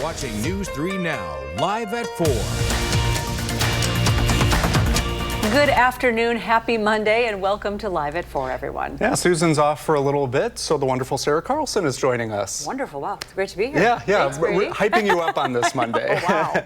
watching News 3 Now, live at 4. Good afternoon, happy Monday, and welcome to Live at 4, everyone. Yeah, Susan's off for a little bit, so the wonderful Sarah Carlson is joining us. Wonderful, wow, it's great to be here. Yeah, Thanks, we're hyping you up on this Monday. Oh, wow.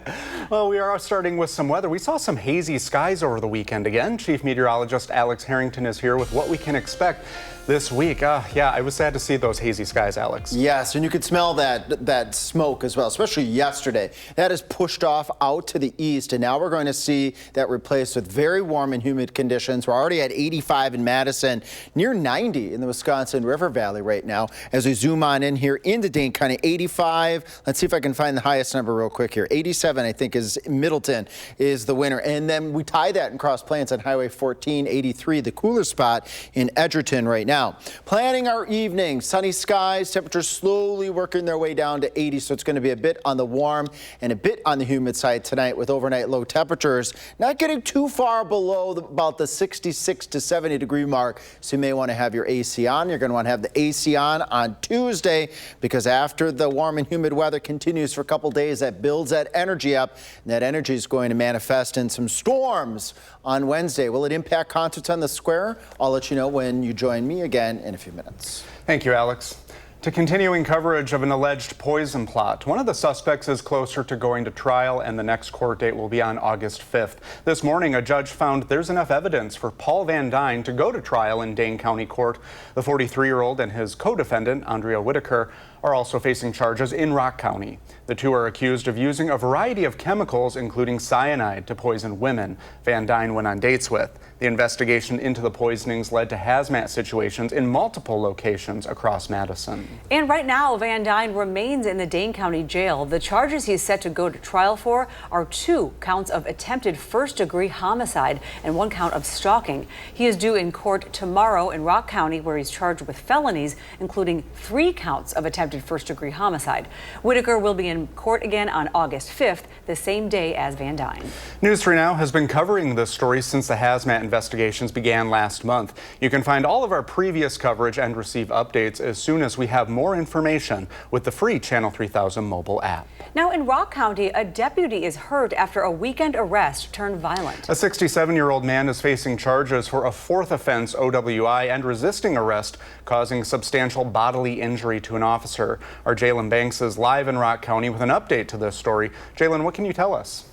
Well, we are starting with some weather. We saw some hazy skies over the weekend again. Chief Meteorologist Alex Harrington is here with what we can expect this week. Yeah, I was sad to see those hazy skies, Alex. Yes, and you could smell that smoke as well, especially yesterday. That is pushed off out to the east, and now we're going to see that replaced with very warm and humid conditions. We're already at 85 in Madison, near 90 in the Wisconsin River Valley right now. As we zoom on in here into Dane County, 85. Let's see if I can find the highest number real quick here. 87, I think, is Middleton is the winner. And then we tie that in Cross Plains on Highway 14, 83, the cooler spot in Edgerton right now. Planning our evening, sunny skies, temperatures slowly working their way down to 80, so it's going to be a bit on the warm and a bit on the humid side tonight with overnight low temperatures not getting too far below about the 66 to 70 degree mark, so you may want to have your AC on. You're going to want to have the AC on Tuesday, because after the warm and humid weather continues for a couple days, that builds that energy up, and that energy is going to manifest in some storms on Wednesday. Will it impact concerts on the square? I'll let you know when you join me again in a few minutes. Thank you, Alex. To continuing coverage of an alleged poison plot, one of the suspects is closer to going to trial, and the next court date will be on August 5th. This morning, a judge found there's enough evidence for Paul Van Dyne to go to trial in Dane County Court. The 43-year-old and his co-defendant, Andrea Whitaker, are also facing charges in Rock County. The two are accused of using a variety of chemicals, including cyanide, to poison women Van Dyne went on dates with. The investigation into the poisonings led to hazmat situations in multiple locations across Madison. And right now, Van Dyne remains in the Dane County Jail. The charges he's set to go to trial for are 2 counts of attempted first-degree homicide and 1 count of stalking. He is due in court tomorrow in Rock County, where he's charged with felonies, including 3 counts of attempted first-degree homicide. Whitaker will be in court again on August 5th, the same day as Van Dyne. News 3 Now has been covering this story since the hazmat investigations began last month. You can find all of our previous coverage and receive updates as soon as we have more information with the free Channel 3000 mobile app. Now in Rock County, a deputy is hurt after a weekend arrest turned violent. A 67-year-old man is facing charges for a 4th offense OWI and resisting arrest, causing substantial bodily injury to an officer. Our Jalen Banks is live in Rock County with an update to this story. Jalen, what can you tell us?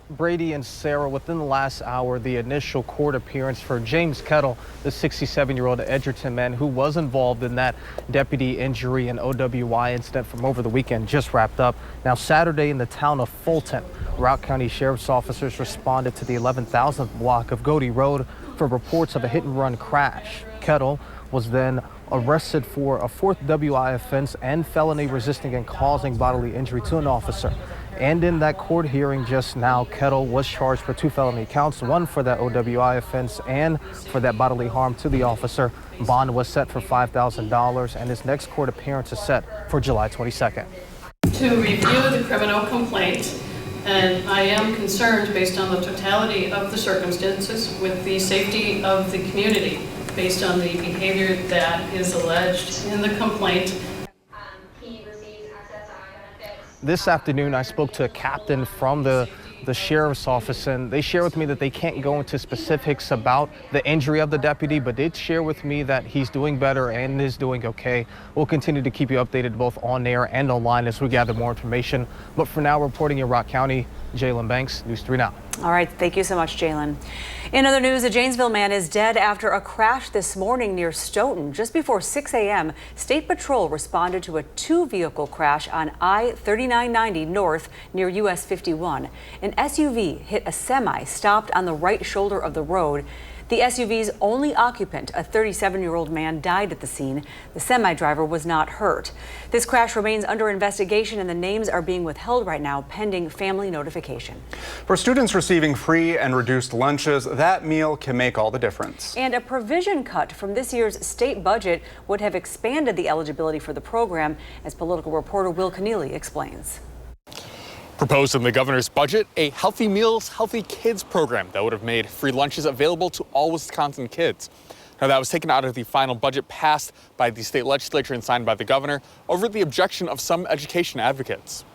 Brady and Sarah, within the last hour, the initial court appearance for James Kettle, the 67-year-old Edgerton man who was involved in that deputy injury and OWI incident from over the weekend, just wrapped up. Now, Saturday in the town of Fulton, Rock County Sheriff's officers responded to the 11,000th block of Godey Road for reports of a hit-and-run crash. Kettle was then arrested for a 4th WI offense and felony resisting and causing bodily injury to an officer. And in that court hearing just now, Kettle was charged with 2 felony counts, 1 for that OWI offense and for that bodily harm to the officer. Bond was set for $5,000, and his next court appearance is set for July 22nd. To review the criminal complaint, and I am concerned based on the totality of the circumstances with the safety of the community based on the behavior that is alleged in the complaint. This afternoon, I spoke to a captain from the sheriff's office, and they share with me that they can't go into specifics about the injury of the deputy, but did share with me that he's doing better and is doing okay. We'll continue to keep you updated both on air and online as we gather more information. But for now, reporting in Rock County, Jalen Banks, News 3 Now. All right, thank you so much, Jalen. In other news, a Janesville man is dead after a crash this morning near Stoughton. Just before 6 a.m., State Patrol responded to a 2-vehicle crash on I-3990 north near US 51. An SUV hit a semi stopped on the right shoulder of the road. The SUV's only occupant, a 37-year-old man, died at the scene. The semi-driver was not hurt. This crash remains under investigation, and the names are being withheld right now pending family notification. For students receiving free and reduced lunches, that meal can make all the difference. And a provision cut from this year's state budget would have expanded the eligibility for the program, as political reporter Will Keneally explains. Proposed in the governor's budget, a Healthy Meals, Healthy Kids program that would have made free lunches available to all Wisconsin kids. Now, that was taken out of the final budget passed by the state legislature and signed by the governor over the objection of some education advocates.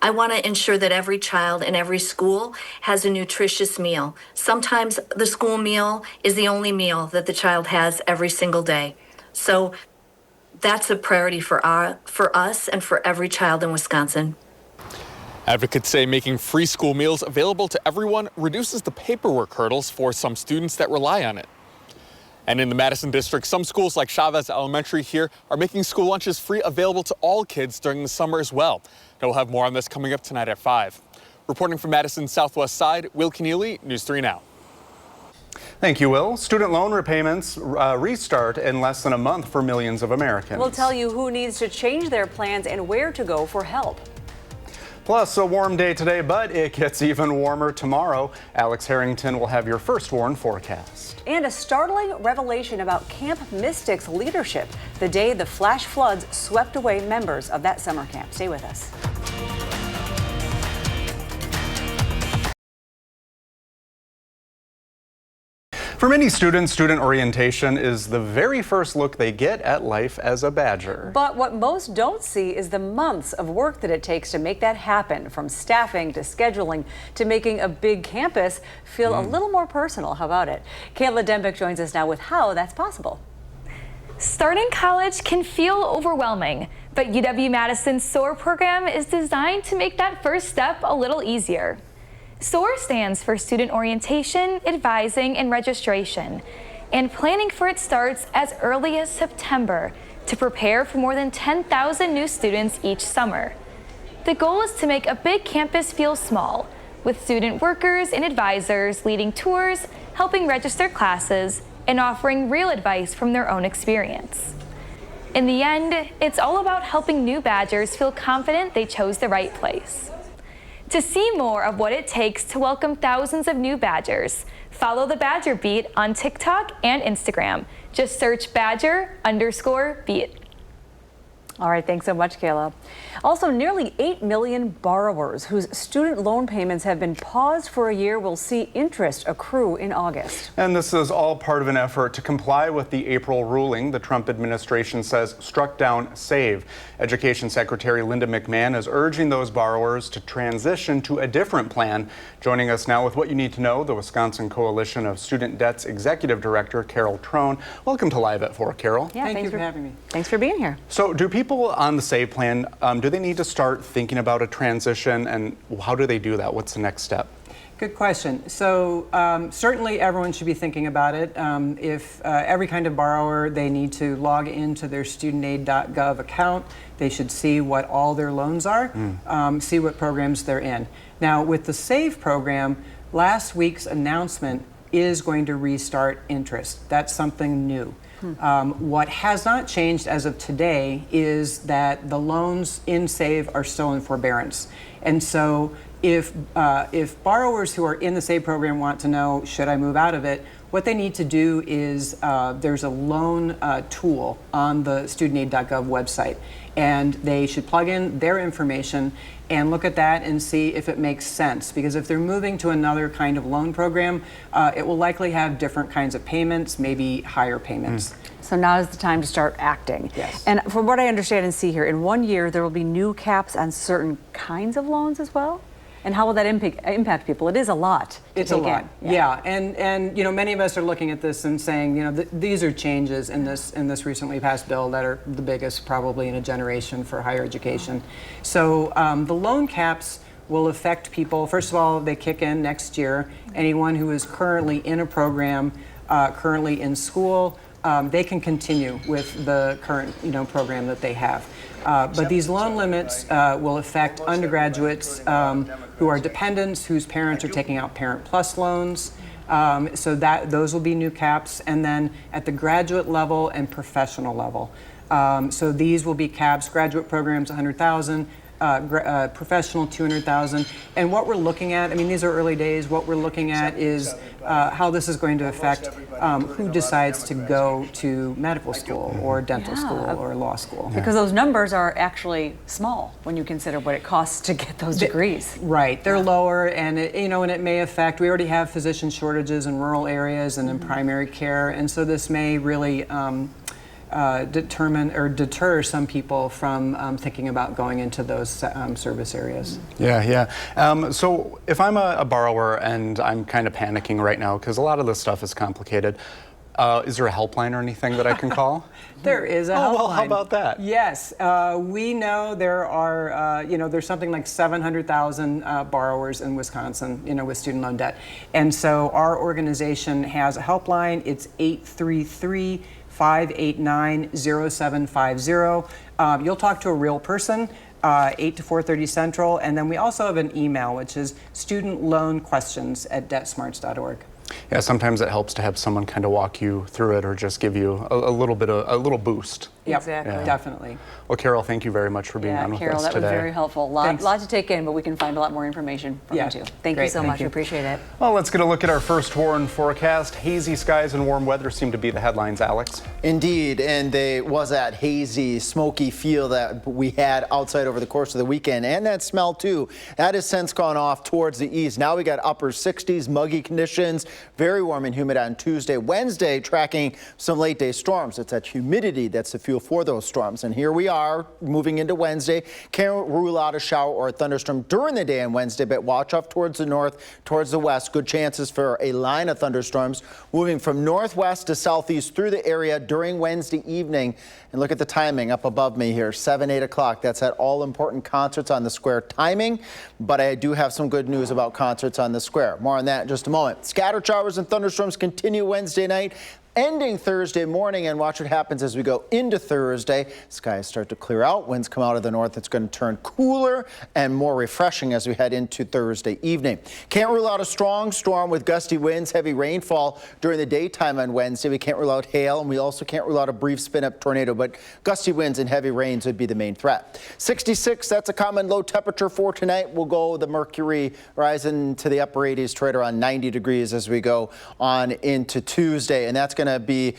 I want to ensure that every child in every school has a nutritious meal. Sometimes the school meal is the only meal that the child has every single day. So that's a priority for us and for every child in Wisconsin. Advocates say making free school meals available to everyone reduces the paperwork hurdles for some students that rely on it. And in the Madison district, some schools like Chavez Elementary here are making school lunches free available to all kids during the summer as well. Now, we'll have more on this coming up tonight at 5. Reporting from Madison's southwest side, Will Keneally, News 3 Now. Thank you, Will. Student loan repayments restart in less than a month for millions of Americans. We'll tell you who needs to change their plans and where to go for help. Plus, a warm day today, but it gets even warmer tomorrow. Alex Harrington will have your first warn forecast. And a startling revelation about Camp Mystic's leadership the day the flash floods swept away members of that summer camp. Stay with us. For many students, student orientation is the very first look they get at life as a Badger. But what most don't see is the months of work that it takes to make that happen, from staffing to scheduling to making a big campus feel a little more personal. How about it? Kayla Dembick joins us now with how that's possible. Starting college can feel overwhelming, but UW-Madison's SOAR program is designed to make that first step a little easier. SOAR stands for Student Orientation, Advising, and Registration, and planning for it starts as early as September to prepare for more than 10,000 new students each summer. The goal is to make a big campus feel small, with student workers and advisors leading tours, helping register classes, and offering real advice from their own experience. In the end, it's all about helping new Badgers feel confident they chose the right place. To see more of what it takes to welcome thousands of new Badgers, follow the Badger Beat on TikTok and Instagram. Just search Badger_Beat. All right, thanks so much, Kayla. Also, nearly 8 million borrowers whose student loan payments have been paused for a year will see interest accrue in August. And this is all part of an effort to comply with the April ruling the Trump administration says struck down SAVE. Education Secretary Linda McMahon is urging those borrowers to transition to a different plan. Joining us now with what you need to know, the Wisconsin Coalition of Student Debt's Executive Director, Carol Trone. Welcome to Live at 4, Carol. Yeah, Thank you for having me. Thanks for being here. So do people on the SAVE plan, do they need to start thinking about a transition, and how do they do that? What's the next step? Good question. So certainly everyone should be thinking about it. If every kind of borrower, they need to log into their studentaid.gov account. They should see what all their loans are, see what programs they're in. Now with the SAVE program, last week's announcement is going to restart interest. That's something new. What has not changed as of today is that the loans in SAVE are still in forbearance. And so if borrowers who are in the SAVE program want to know, should I move out of it, what they need to do is there's a loan tool on the studentaid.gov website, and they should plug in their information and look at that and see if it makes sense. Because if they're moving to another kind of loan program, it will likely have different kinds of payments, maybe higher payments. So now is the time to start acting. Yes. And from what I understand and see here, in 1 year, there will be new caps on certain kinds of loans as well? And how will that impact people? It is a lot. It's a lot, yeah. And you know, many of us are looking at this and saying, you know, these are changes in this recently passed bill that are the biggest probably in a generation for higher education. So the loan caps will affect people. First of all, they kick in next year. Anyone who is currently in a program, currently in school, they can continue with the current program that they have. But these loan limits will affect undergraduates who are dependents, whose parents are taking out Parent Plus loans. So those will be new caps. And then at the graduate level and professional level. So these will be caps, graduate programs 100,000, professional 200,000. And what we're looking at, I mean, these are early days. What we're looking at is how this is going to affect who decides to go to medical school or dental school or law school. Because those numbers are actually small when you consider what it costs to get those degrees. Right, they're lower, and it may affect. We already have physician shortages in rural areas and in primary care, and so this may really determine or deter some people from thinking about going into those service areas. Yeah. So if I'm a borrower and I'm kind of panicking right now because a lot of this stuff is complicated, is there a helpline or anything that I can call? There is a helpline. Well, how about that? Yes, we know there are, there's something like 700,000 borrowers in Wisconsin, with student loan debt. And so our organization has a helpline. It's 833-589-0750. You'll talk to a real person, 8 to 4:30 Central. And then we also have an email, which is studentloanquestions@debtsmarts.org. Yeah, sometimes it helps to have someone kind of walk you through it or just give you a little boost. Yep, Exactly. Definitely. Well, Carol, thank you very much for being on with Carol, us that today. was very helpful. Lot to take in, but we can find a lot more information from you too. Thank you so much. We appreciate it. Well, let's get a look at our first warn forecast. Hazy skies and warm weather seem to be the headlines, Alex. Indeed, and there was that hazy, smoky feel that we had outside over the course of the weekend, and that smell too. That has since gone off towards the east. Now we got upper 60s, muggy conditions, very warm and humid on Tuesday. Wednesday, tracking some late day storms. It's that humidity that's the fuel for those storms. And here we are moving into Wednesday. Can't rule out a shower or a thunderstorm during the day on Wednesday, but watch off towards the north, towards the west. Good chances for a line of thunderstorms moving from northwest to southeast through the area during Wednesday evening. And look at the timing up above me here, 7, 8 o'clock. That's that all-important Concerts on the Square timing. But I do have some good news about Concerts on the Square. More on that in just a moment. Scattered showers and thunderstorms continue Wednesday night, ending Thursday morning, and watch what happens as we go into Thursday. Skies start to clear out. Winds come out of the north. It's going to turn cooler and more refreshing as we head into Thursday evening. Can't rule out a strong storm with gusty winds, heavy rainfall during the daytime on Wednesday. We can't rule out hail, and we also can't rule out a brief spin-up tornado, but gusty winds and heavy rains would be the main threat. 66, that's a common low temperature for tonight. We'll go the mercury rising to the upper 80s to right around 90 degrees as we go on into Tuesday, and that's going to be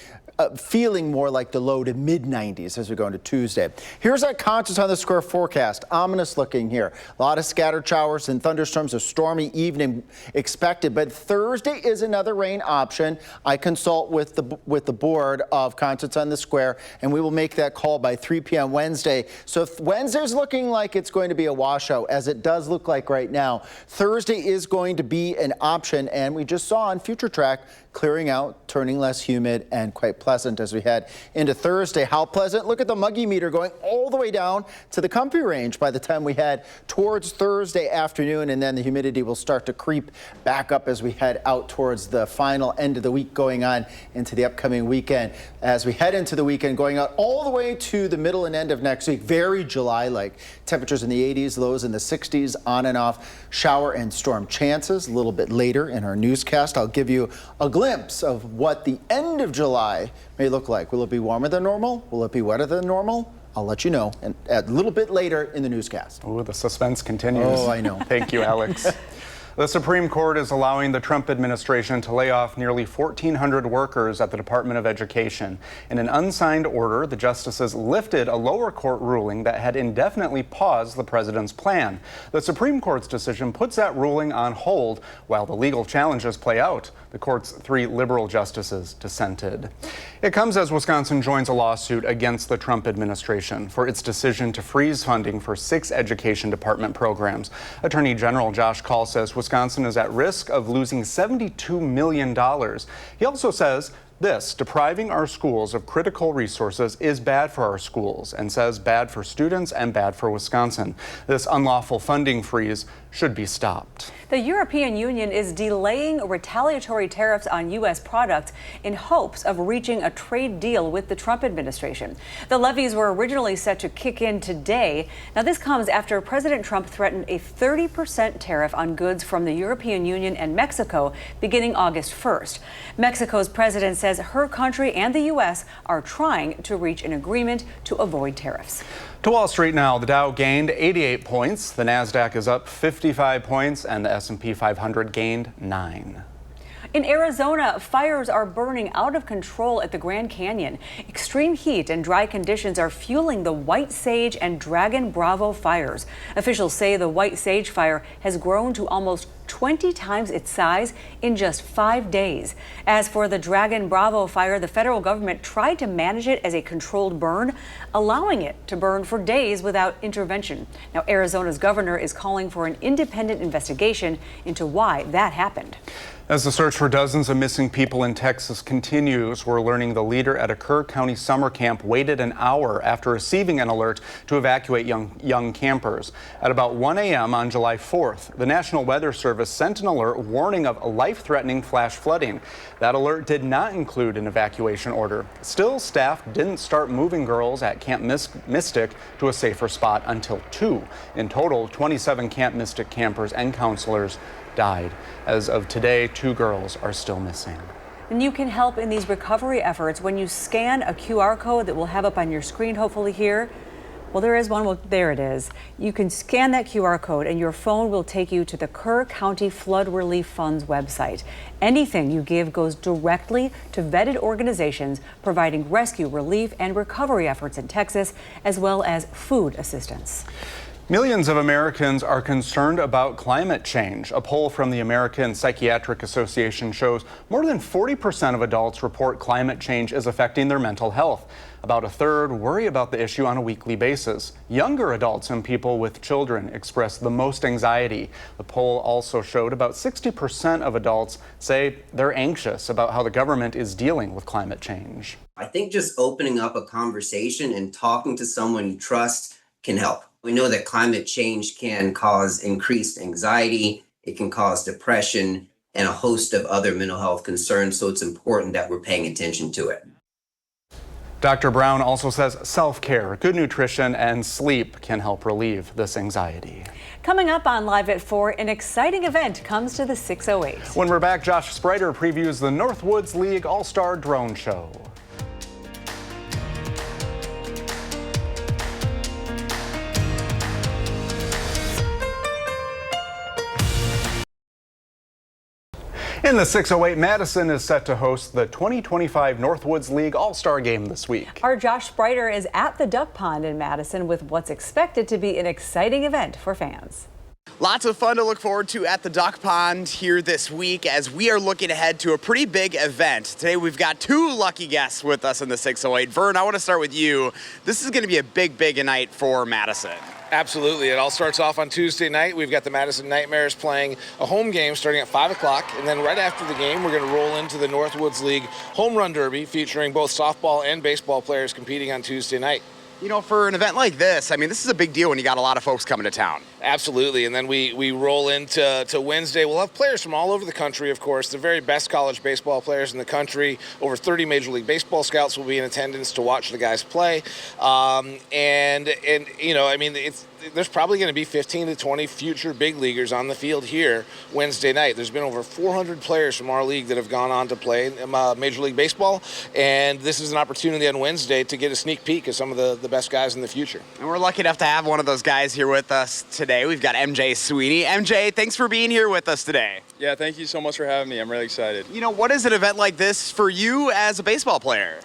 feeling more like the low to mid 90s as we go into Tuesday. Here's that Concerts on the Square forecast. Ominous looking here. A lot of scattered showers and thunderstorms. A stormy evening expected, but Thursday is another rain option. I consult with the board of Concerts on the Square, and we will make that call by 3 p.m. Wednesday. So if Wednesday's looking like it's going to be a washout, as it does look like right now, Thursday is going to be an option, and we just saw on Future Track clearing out, turning less humid, and quite pleasant as we head into Thursday. How pleasant? Look at the muggy meter going all the way down to the comfy range by the time we head towards Thursday afternoon, and then the humidity will start to creep back up as we head out towards the final end of the week going on into the upcoming weekend. As we head into the weekend going out all the way to the middle and end of next week, very July-like. Temperatures in the 80s, lows in the 60s, on and off shower and storm chances. A little bit later in our newscast, I'll give you a glimpse of what the end of July may look like. Will it be warmer than normal? Will it be wetter than normal? I'll let you know and a little bit later in the newscast. Oh, the suspense continues. Oh, I know. Thank you, Alex. The Supreme Court is allowing the Trump administration to lay off nearly 1,400 workers at the Department of Education. In an unsigned order, the justices lifted a lower court ruling that had indefinitely paused the president's plan. The Supreme Court's decision puts that ruling on hold while the legal challenges play out. The court's 3 liberal justices dissented. It comes as Wisconsin joins a lawsuit against the Trump administration for its decision to freeze funding for 6 education department programs. Attorney General Josh Kaul says Wisconsin is at risk of losing $72 million. He also says this: depriving our schools of critical resources is bad for our schools, and says bad for students and bad for Wisconsin. This unlawful funding freeze should be stopped. The European Union is delaying retaliatory tariffs on U.S. products in hopes of reaching a trade deal with the Trump administration. The levies were originally set to kick in today. Now, this comes after President Trump threatened a 30% tariff on goods from the European Union and Mexico beginning August 1st. Mexico's president said says her country and the U.S. are trying to reach an agreement to avoid tariffs. To Wall Street now, the Dow gained 88 points, the Nasdaq is up 55 points, and the S&P 500 gained 9. In Arizona, fires are burning out of control at the Grand Canyon. Extreme heat and dry conditions are fueling the White Sage and Dragon Bravo fires. Officials say the White Sage fire has grown to almost 20 times its size in just 5 days. As for the Dragon Bravo fire, the federal government tried to manage it as a controlled burn, allowing it to burn for days without intervention. Now, Arizona's governor is calling for an independent investigation into why that happened. As the search for dozens of missing people in Texas continues, we're learning the leader at a Kerr County summer camp waited an hour after receiving an alert to evacuate young campers. At about 1 a.m. on July 4th, the National Weather Service sent an alert warning of life-threatening flash flooding. That alert did not include an evacuation order. Still, staff didn't start moving girls at Camp Mystic to a safer spot until 2. In total, 27 Camp Mystic campers and counselors died. As of today, 2 girls are still missing. And you can help in these recovery efforts when you scan a QR code that we'll have up on your screen, hopefully here. Well, there is one. Well, there it is. You can scan that QR code and your phone will take you to the Kerr County Flood Relief Fund's website. Anything you give goes directly to vetted organizations providing rescue, relief, and recovery efforts in Texas, as well as food assistance. Millions of Americans are concerned about climate change. A poll from the American Psychiatric Association shows more than 40% of adults report climate change is affecting their mental health. About a third worry about the issue on a weekly basis. Younger adults and people with children express the most anxiety. The poll also showed about 60% of adults say they're anxious about how the government is dealing with climate change. I think just opening up a conversation and talking to someone you trust can help. We know that climate change can cause increased anxiety, it can cause depression, and a host of other mental health concerns, so it's important that we're paying attention to it. Dr. Brown also says self-care, good nutrition, and sleep can help relieve this anxiety. Coming up on Live at 4, an exciting event comes to the 608. When we're back, Josh Spreiter previews the Northwoods League All-Star Drone Show. In the 608, Madison is set to host the 2025 Northwoods League All-Star Game this week. Our Josh Spreiter is at the Duck Pond in Madison with what's expected to be an exciting event for fans. Lots of fun to look forward to at the Duck Pond here this week as we are looking ahead to a pretty big event. Today we've got 2 lucky guests with us in the 608. Vern, I want to start with you. This is going to be a big night for Madison. Absolutely. It all starts off on Tuesday night. We've got the Madison Nightmares playing a home game starting at 5 o'clock. And then right after the game, we're going to roll into the Northwoods League Home Run Derby featuring both softball and baseball players competing on Tuesday night. You know, for an event like this, I mean, this is a big deal when you got a lot of folks coming to town. Absolutely. And then we roll into Wednesday. We'll have players from all over the country, of course, the very best college baseball players in the country. Over 30 Major League Baseball scouts will be in attendance to watch the guys play. And you know, I mean, there's probably going to be 15 to 20 future big leaguers on the field here Wednesday night. There's been over 400 players from our league that have gone on to play Major League Baseball, and this is an opportunity on Wednesday to get a sneak peek of some of the best guys in the future. And we're lucky enough to have one of those guys here with us today. We've got MJ Sweeney. MJ, thanks for being here with us today. Yeah, thank you so much for having me. I'm really excited. You know, what is an event like this for you as a baseball player?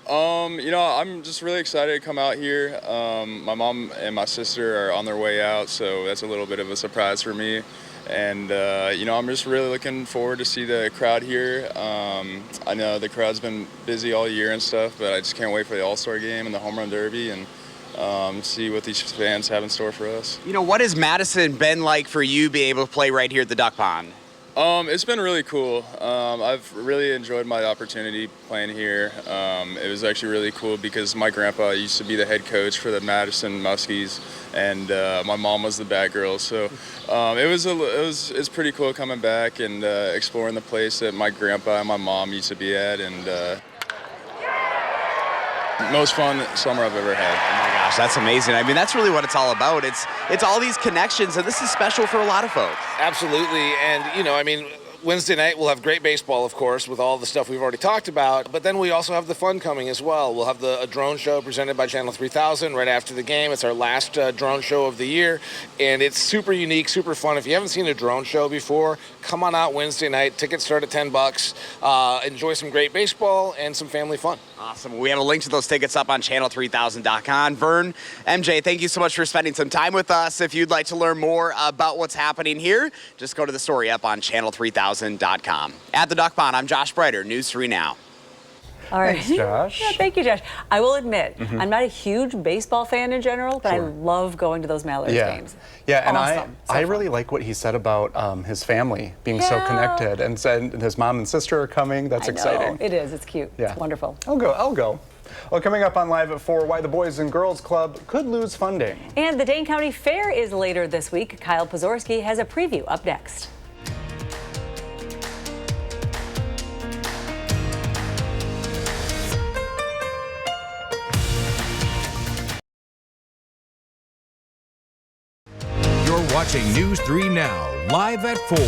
You know, I'm just really excited to come out here. My mom and my sister are on their way out, so that's a little bit of a surprise for me. And, you know, I'm just really looking forward to see the crowd here. I know the crowd's been busy all year and stuff, but I just can't wait for the All-Star Game and the Home Run Derby and see what these fans have in store for us. You know, what has Madison been like for you being able to play right here at the Duck Pond? It's been really cool. I've really enjoyed my opportunity playing here. It was actually really cool because my grandpa used to be the head coach for the Madison Muskies, and my mom was the bat girl. So it's pretty cool coming back and exploring the place that my grandpa and my mom used to be at, and most fun summer I've ever had. Oh my gosh, that's amazing. I mean, that's really what it's all about. It's all these connections, and this is special for a lot of folks. Absolutely. And, you know, I mean, Wednesday night, we'll have great baseball, of course, with all the stuff we've already talked about. But then we also have the fun coming as well. We'll have a drone show presented by Channel 3000 right after the game. It's our last drone show of the year, and it's super unique, super fun. If you haven't seen a drone show before, come on out Wednesday night. Tickets start at $10. Enjoy some great baseball and some family fun. Awesome. We have a link to those tickets up on channel3000.com. Vern, MJ, thank you so much for spending some time with us. If you'd like to learn more about what's happening here, just go to the story up on channel3000.com. At the Duck Pond, I'm Josh Breiter, News 3 Now. All right. Thanks, Josh. Yeah, thank you, Josh. I will admit, I'm not a huge baseball fan in general, but I love going to those Mallards games. Yeah, and Awesome. I really like what he said about his family being so connected, and said his mom and sister are coming. That's exciting. It is. It's cute. Yeah. It's wonderful. I'll go. Well, coming up on Live at 4, why the Boys and Girls Club could lose funding. And the Dane County Fair is later this week. Kyle Pozorski has a preview up next. Watching News 3 Now, live at 4.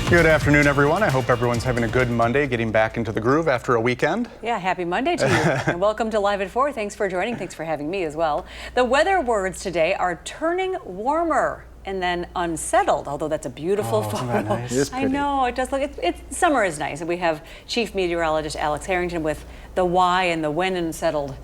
Good afternoon, everyone. I hope everyone's having a good Monday, getting back into the groove after a weekend. Yeah, happy Monday to you. And welcome to Live at 4. Thanks for joining. Thanks for having me as well. The weather words today are turning warmer and then unsettled, although that's a beautiful photo. Isn't that nice? It is pretty. I know, it does look, summer is nice. And we have Chief Meteorologist Alex Harrington with the why and the when unsettled.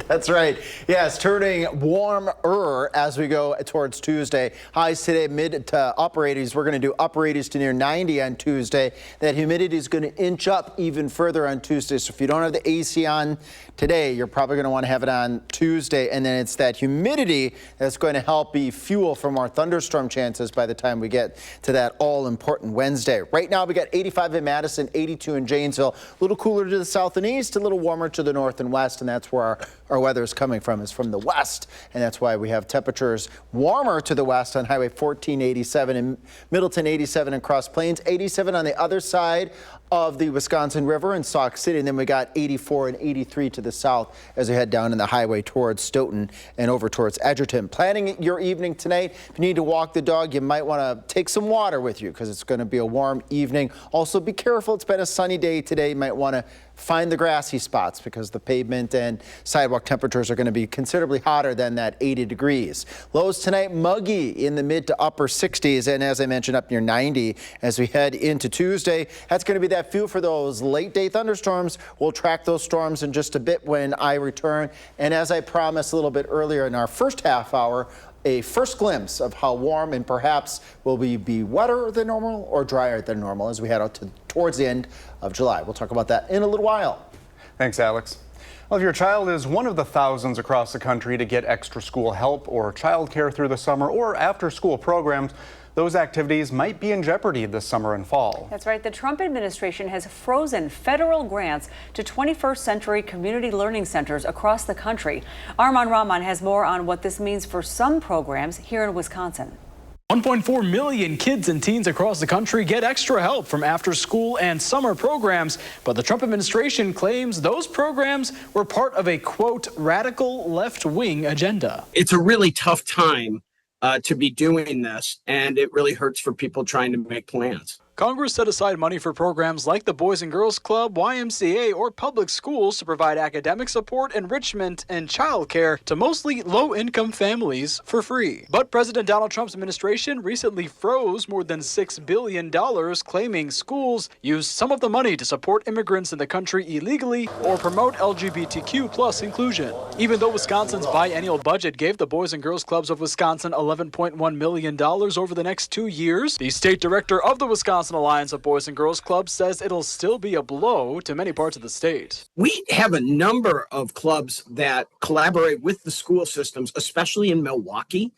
That's right. Yes, turning warmer as we go towards Tuesday. Highs today mid to upper 80s. We're going to do upper 80s to near 90 on Tuesday. That humidity is going to inch up even further on Tuesday. So if you don't have the AC on today, you're probably going to want to have it on Tuesday. And then it's that humidity that's going to help be fuel for more thunderstorm chances by the time we get to that all-important Wednesday. Right now, we got 85 in Madison, 82 in Janesville. A little cooler to the south and east, a little warmer to the north and west, and that's where our weather is coming from, is from the west, and that's why we have temperatures warmer to the west on Highway 14, 87 in Middleton, 87 in Cross Plains, 87 on the other side of the Wisconsin River in Sauk City, and then we got 84 and 83 to the south as we head down in the highway towards Stoughton and over towards Edgerton. Planning your evening tonight, if you need to walk the dog, you might want to take some water with you because it's going to be a warm evening. Also, be careful. It's been a sunny day today. You might want to find the grassy spots because the pavement and sidewalk temperatures are going to be considerably hotter than that 80 degrees. Lows tonight, muggy in the mid to upper 60s, and as I mentioned, up near 90 as we head into Tuesday. That's going to be that fuel for those late day thunderstorms. We'll track those storms in just a bit when I return. And as I promised a little bit earlier in our first half hour, a first glimpse of how warm and perhaps will we be wetter than normal or drier than normal as we head out towards the end of July. We'll talk about that in a little while. Thanks, Alex. Well, if your child is one of the thousands across the country to get extra school help or childcare through the summer or after school programs, those activities might be in jeopardy this summer and fall. That's right. The Trump administration has frozen federal grants to 21st century community learning centers across the country. Arman Rahman has more on what this means for some programs here in Wisconsin. 1.4 million kids and teens across the country get extra help from after school and summer programs, but the Trump administration claims those programs were part of a, quote, radical left-wing agenda. It's a really tough time to be doing this, and it really hurts for people trying to make plans. Congress set aside money for programs like the Boys and Girls Club, YMCA, or public schools to provide academic support, enrichment, and childcare to mostly low-income families for free. But President Donald Trump's administration recently froze more than $6 billion, claiming schools used some of the money to support immigrants in the country illegally or promote LGBTQ plus inclusion. Even though Wisconsin's biennial budget gave the Boys and Girls Clubs of Wisconsin $11.1 million over the next 2 years, the state director of the Wisconsin Alliance of Boys and Girls Clubs says it'll still be a blow to many parts of the state. We have a number of clubs that collaborate with the school systems, especially in Milwaukee,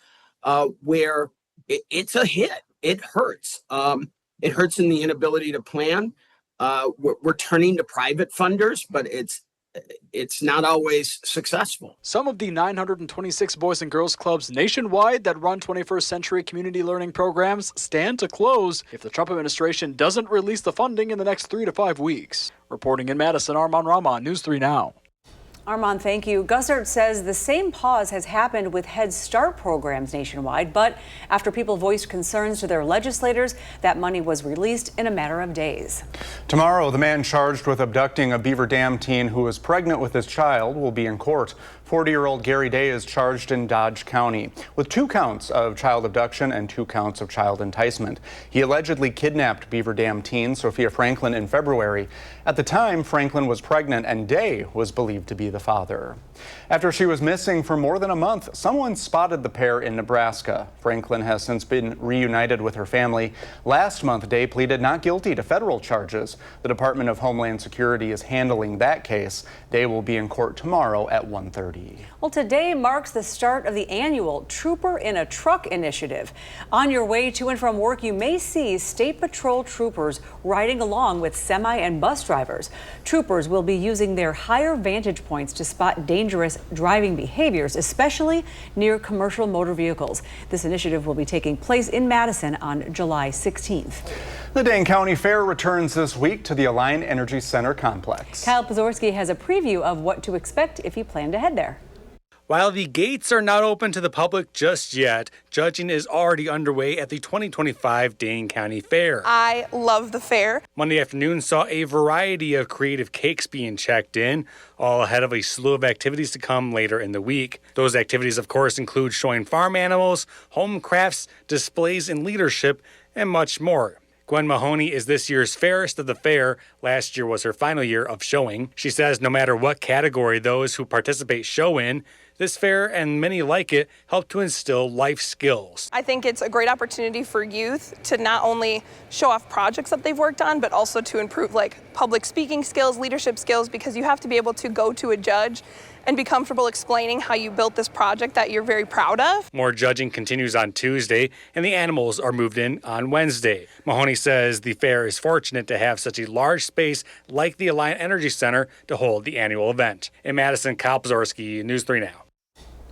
where it's a hit. It hurts. It hurts in the inability to plan. We're turning to private funders, but it's not always successful. Some of the 926 Boys and Girls Clubs nationwide that run 21st century community learning programs stand to close if the Trump administration doesn't release the funding in the next 3 to 5 weeks. Reporting in Madison, Arman Rahman, News 3 Now. Armand, thank you. Gussert says the same pause has happened with Head Start programs nationwide, but after people voiced concerns to their legislators, that money was released in a matter of days. Tomorrow, the man charged with abducting a Beaver Dam teen who was pregnant with his child will be in court. 40-year-old Gary Day is charged in Dodge County with 2 counts of child abduction and 2 counts of child enticement. He allegedly kidnapped Beaver Dam teen Sophia Franklin in February. At the time, Franklin was pregnant and Day was believed to be the father. After she was missing for more than a month, someone spotted the pair in Nebraska. Franklin has since been reunited with her family. Last month, Day pleaded not guilty to federal charges. The Department of Homeland Security is handling that case. Day will be in court tomorrow at 1:30. Well, today marks the start of the annual Trooper in a Truck initiative. On your way to and from work, you may see State Patrol troopers riding along with semi and bus drivers. Troopers will be using their higher vantage points to spot dangerous driving behaviors, especially near commercial motor vehicles. This initiative will be taking place in Madison on July 16th. The Dane County Fair returns this week to the Alliant Energy Center complex. Kyle Pozorski has a preview of what to expect if you plan to head there. While the gates are not open to the public just yet, judging is already underway at the 2025 Dane County Fair. I love the fair. Monday afternoon saw a variety of creative cakes being checked in, all ahead of a slew of activities to come later in the week. Those activities, of course, include showing farm animals, home crafts, displays in leadership, and much more. Gwen Mahoney is this year's fairest of the fair. Last year was her final year of showing. She says no matter what category those who participate show in, this fair and many like it help to instill life skills. I think it's a great opportunity for youth to not only show off projects that they've worked on, but also to improve like public speaking skills, leadership skills, because you have to be able to go to a judge and be comfortable explaining how you built this project that you're very proud of. More judging continues on Tuesday, and the animals are moved in on Wednesday. Mahoney says the fair is fortunate to have such a large space like the Alliant Energy Center to hold the annual event. In Madison, Kyle Pozorski, News 3 Now.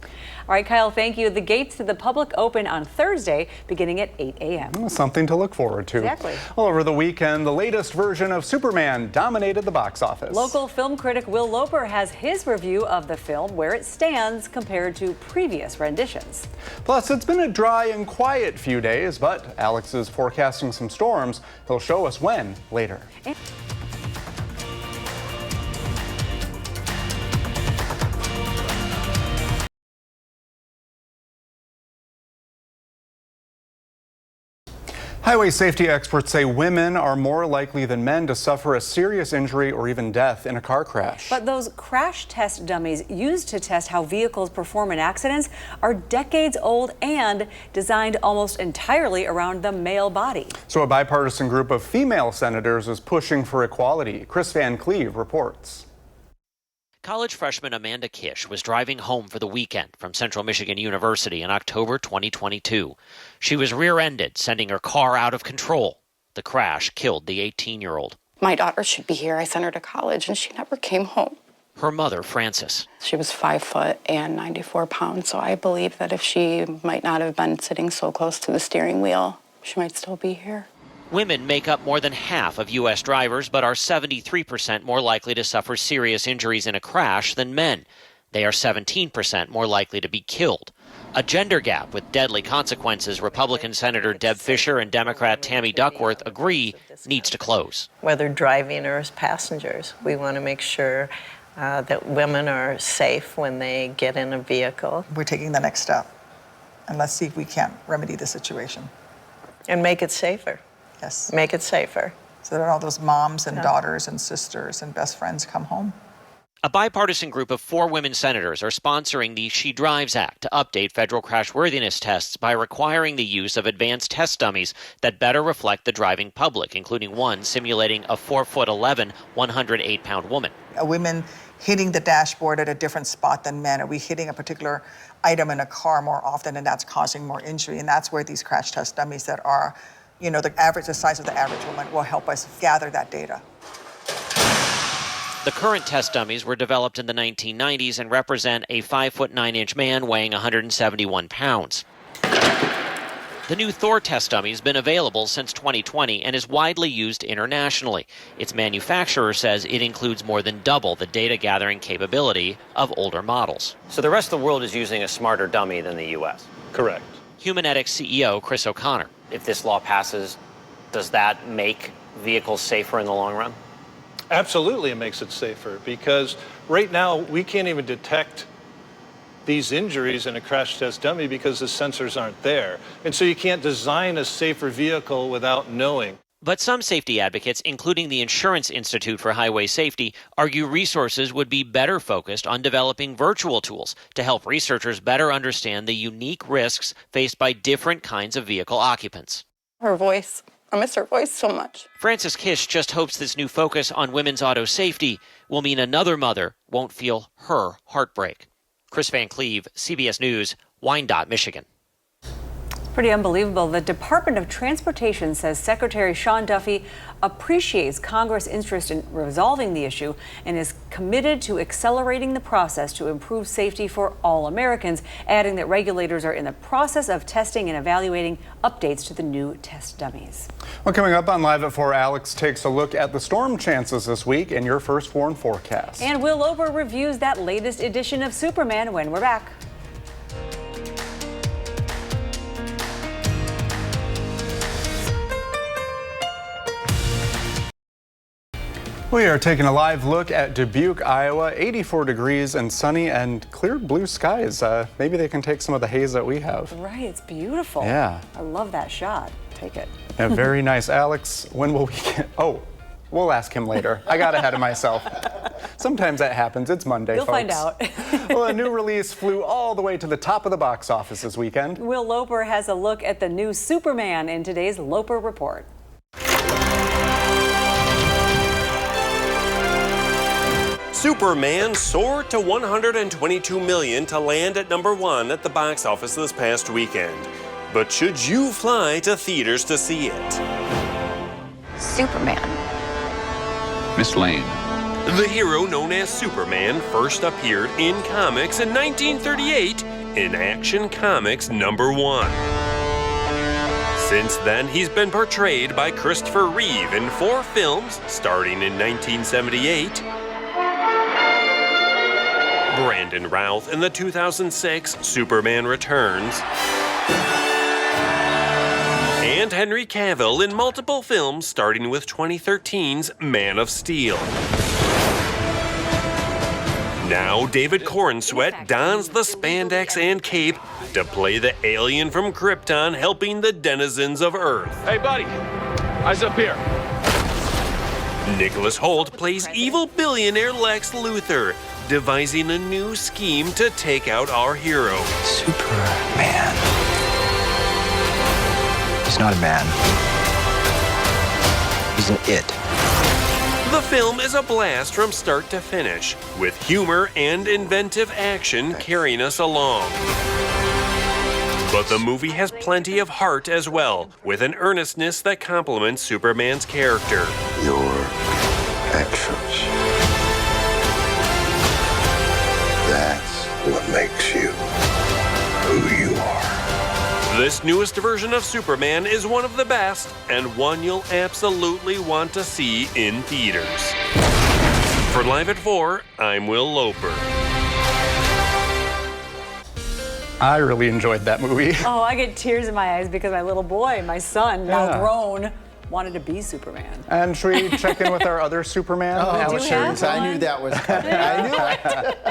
All right, Kyle, thank you. The gates to the public open on Thursday, beginning at 8 a.m. Something to look forward to. Exactly. Well, over the weekend, the latest version of Superman dominated the box office. Local film critic Will Loper has his review of the film, where it stands compared to previous renditions. Plus, it's been a dry and quiet few days, but Alex is forecasting some storms. He'll show us when later. Highway safety experts say women are more likely than men to suffer a serious injury or even death in a car crash. But those crash test dummies used to test how vehicles perform in accidents are decades old and designed almost entirely around the male body. So a bipartisan group of female senators is pushing for equality. Chris Van Cleve reports. College freshman Amanda Kish was driving home for the weekend from Central Michigan University in October 2022. She was rear-ended, sending her car out of control. The crash killed the 18-year-old. My daughter should be here. I sent her to college, and she never came home. Her mother, Frances. She was 5 foot and 94 pounds, so I believe that if she might not have been sitting so close to the steering wheel, she might still be here. Women make up more than half of U.S. drivers, but are 73% more likely to suffer serious injuries in a crash than men. They are 17% more likely to be killed. A gender gap with deadly consequences Republican Senator Deb Fischer and Democrat Tammy Duckworth agree needs to close. Whether driving or as passengers, we want to make sure that women are safe when they get in a vehicle. We're taking the next step, and let's see if we can't remedy the situation. And make it safer. Yes. Make it safer. So that all those moms and daughters and sisters and best friends come home. A bipartisan group of 4 women senators are sponsoring the She Drives Act to update federal crashworthiness tests by requiring the use of advanced test dummies that better reflect the driving public, including one simulating a 4'11", 108-pound woman. Women hitting the dashboard at a different spot than men. Are we hitting a particular item in a car more often, and that's causing more injury? And that's where these crash test dummies that are, you know, the size of the average woman will help us gather that data. The current test dummies were developed in the 1990s and represent a 5'9" man weighing 171 pounds. The new Thor test dummy has been available since 2020 and is widely used internationally. Its manufacturer says it includes more than double the data gathering capability of older models. So the rest of the world is using a smarter dummy than the U.S.? Correct. Humanetics CEO Chris O'Connor. If this law passes, does that make vehicles safer in the long run? Absolutely, it makes it safer because right now we can't even detect these injuries in a crash test dummy because the sensors aren't there. And so you can't design a safer vehicle without knowing. But some safety advocates, including the Insurance Institute for Highway Safety, argue resources would be better focused on developing virtual tools to help researchers better understand the unique risks faced by different kinds of vehicle occupants. Her voice. I miss her voice so much. Frances Kish just hopes this new focus on women's auto safety will mean another mother won't feel her heartbreak. Chris Van Cleve, CBS News, Wyandotte, Michigan. Pretty unbelievable. The Department of Transportation says Secretary Sean Duffy appreciates Congress' interest in resolving the issue and is committed to accelerating the process to improve safety for all Americans, adding that regulators are in the process of testing and evaluating updates to the new test dummies. Well, coming up on Live at 4, Alex takes a look at the storm chances this week in your first warn forecast. And Will Loper reviews that latest edition of Superman when we're back. We are taking a live look at Dubuque, Iowa, 84 degrees and sunny and clear blue skies. Maybe they can take some of the haze that we have. Right, it's beautiful. Yeah. I love that shot. Take it. Yeah, very nice. Alex, when will we get... Oh, we'll ask him later. I got ahead of myself. Sometimes that happens. It's Monday, You'll folks. find out. Well, a new release flew all the way to the top of the box office this weekend. Will Loper has a look at the new Superman in today's Loper Report. Superman soared to $122 million to land at #1 at the box office this past weekend. But should you fly to theaters to see it? Superman. Miss Lane. The hero known as Superman first appeared in comics in 1938 in Action Comics #1. Since then, he's been portrayed by Christopher Reeve in 4 films starting in 1978. Brandon Routh in the 2006 Superman Returns, and Henry Cavill in multiple films starting with 2013's Man of Steel. Now David Cornsweet dons the spandex and cape to play the alien from Krypton helping the denizens of Earth. Hey buddy, eyes up here. Nicholas Hoult plays evil billionaire Lex Luthor, devising a new scheme to take out our hero. Superman. He's not a man. He's an it. The film is a blast from start to finish, with humor and inventive action carrying us along. But the movie has plenty of heart as well, with an earnestness that complements Superman's character. Your actions. That's what makes you who you are. This newest version of Superman is one of the best, and one you'll absolutely want to see in theaters. For Live at 4, I'm Will Loper. I really enjoyed that movie. Oh, I get tears in my eyes because my little boy, my son, now grown, wanted to be Superman. And should we check in with our other Superman? Alex Sherman. I knew that was coming. I knew it.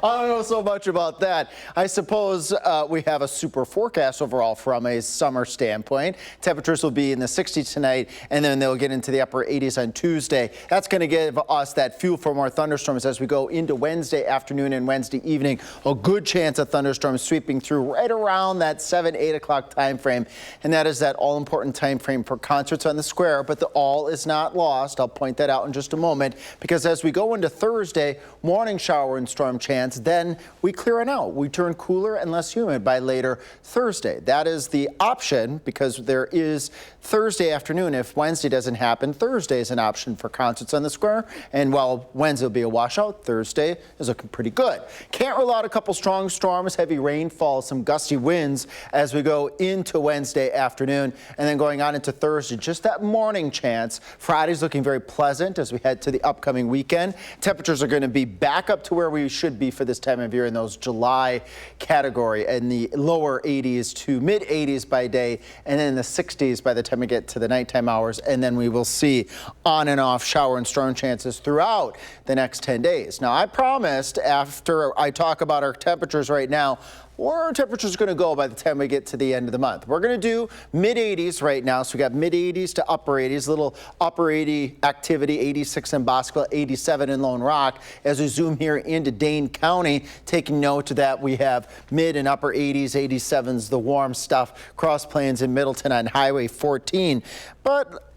I don't know so much about that. I suppose we have a super forecast overall from a summer standpoint. Temperatures will be in the 60s tonight, and then they'll get into the upper 80s on Tuesday. That's going to give us that fuel for more thunderstorms as we go into Wednesday afternoon and Wednesday evening. A good chance of thunderstorms sweeping through right around that 7, 8 o'clock time frame, and that is that all-important time frame for concerts on the square. But the all is not lost. I'll point that out in just a moment, because as we go into Thursday, morning shower and storm chance. chance. Then we clear it out. We turn cooler and less humid by later Thursday. That is the option because there is Thursday afternoon. If Wednesday doesn't happen, Thursday is an option for concerts on the square. And while Wednesday will be a washout, Thursday is looking pretty good. Can't rule out a couple strong storms, heavy rainfall, some gusty winds as we go into Wednesday afternoon and then going on into Thursday. Just that morning chance. Friday's looking very pleasant as we head to the upcoming weekend. Temperatures are going to be back up to where we should be for this time of year in those July category in the lower 80s to mid 80s by day and then in the 60s by the time we get to the nighttime hours. And then we will see on and off shower and storm chances throughout the next 10 days. Now, I promised after I talk about our temperatures right now, where our temperatures are going to go by the time we get to the end of the month. We're going to do mid 80s right now. So we got mid 80s to upper 80s, little upper 80 activity, 86 in Bosquen, 87 in Lone Rock. As we zoom here into Dane County, taking note that we have mid and upper 80s, 87s, the warm stuff, Cross Plains and Middleton on Highway 14. But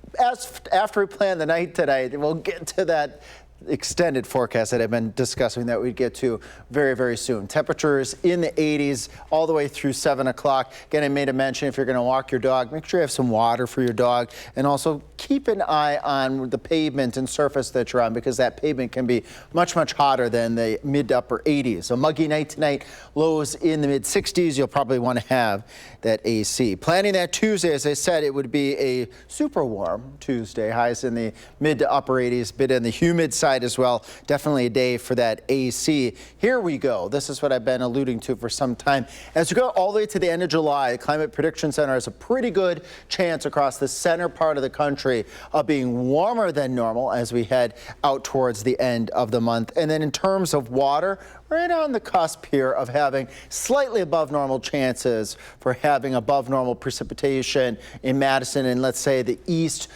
after we plan the night tonight, we'll get to that extended forecast that I've been discussing that we'd get to very, very soon. Temperatures in the 80s all the way through 7 o'clock. Again, I made a mention if you're going to walk your dog, make sure you have some water for your dog and also keep an eye on the pavement and surface that you're on because that pavement can be much, much hotter than the mid to upper 80s. A muggy night tonight, lows in the mid 60s. You'll probably want to have that AC. Planning that Tuesday, as I said, it would be a super warm Tuesday. Highs in the mid to upper 80s, bit in the humid side as well. Definitely a day for that AC. Here we go. This is what I've been alluding to for some time. As we go all the way to the end of July, the Climate Prediction Center has a pretty good chance across the center part of the country of being warmer than normal as we head out towards the end of the month. And then in terms of water, right on the cusp here of having slightly above normal chances for having above normal precipitation in Madison and let's say the east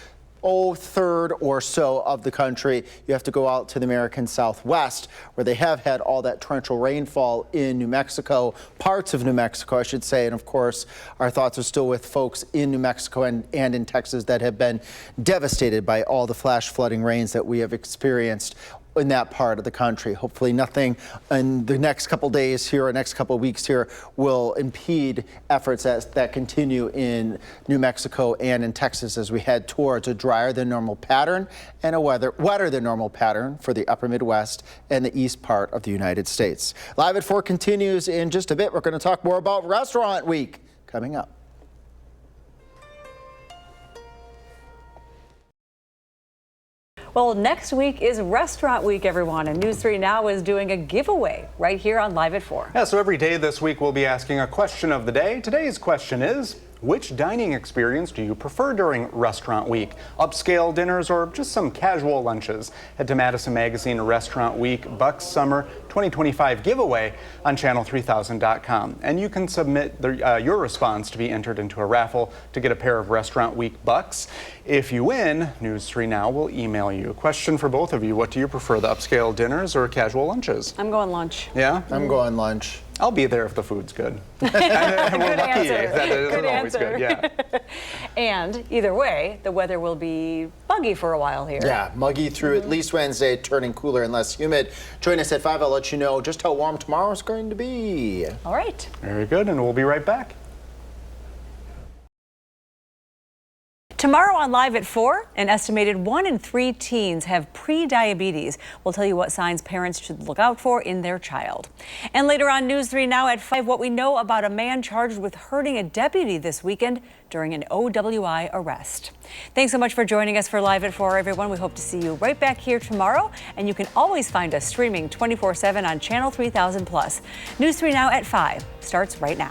third or so of the country. You have to go out to the American Southwest where they have had all that torrential rainfall in New Mexico, parts of New Mexico, I should say. And of course, our thoughts are still with folks in New Mexico and in Texas that have been devastated by all the flash flooding rains that we have experienced in that part of the country. Hopefully nothing in the next couple days here or next couple weeks here will impede efforts that continue in New Mexico and in Texas as we head towards a drier than normal pattern and a wetter than normal pattern for the upper Midwest and the east part of the United States. Live at 4 continues in just a bit. We're going to talk more about Restaurant Week coming up. Well, next week is Restaurant Week, everyone, and News 3 Now is doing a giveaway right here on Live at 4. Yeah, so every day this week we'll be asking a question of the day. Today's question is, which dining experience do you prefer during Restaurant Week? Upscale dinners or just some casual lunches? Head to Madison Magazine Restaurant Week Bucks Summer 2025 giveaway on channel3000.com. And you can submit your response to be entered into a raffle to get a pair of Restaurant Week bucks. If you win, News 3 Now will email you. Question for both of you. What do you prefer, the upscale dinners or casual lunches? I'm going lunch. Yeah? I'm going lunch. I'll be there if the food's good. Good We're lucky. answer. That is Good always answer. good, yeah. And either way, the weather will be buggy for a while here. Yeah, muggy through at least Wednesday, turning cooler and less humid. Join us at 5. I'll let you know just how warm tomorrow is going to be. All right. Very good, and we'll be right back. Tomorrow on Live at 4, an estimated 1 in 3 teens have pre-diabetes. We'll tell you what signs parents should look out for in their child. And later on News 3 Now at 5, what we know about a man charged with hurting a deputy this weekend during an OWI arrest. Thanks so much for joining us for Live at 4, everyone. We hope to see you right back here tomorrow. And you can always find us streaming 24/7 on Channel 3000+. News 3 Now at 5 starts right now.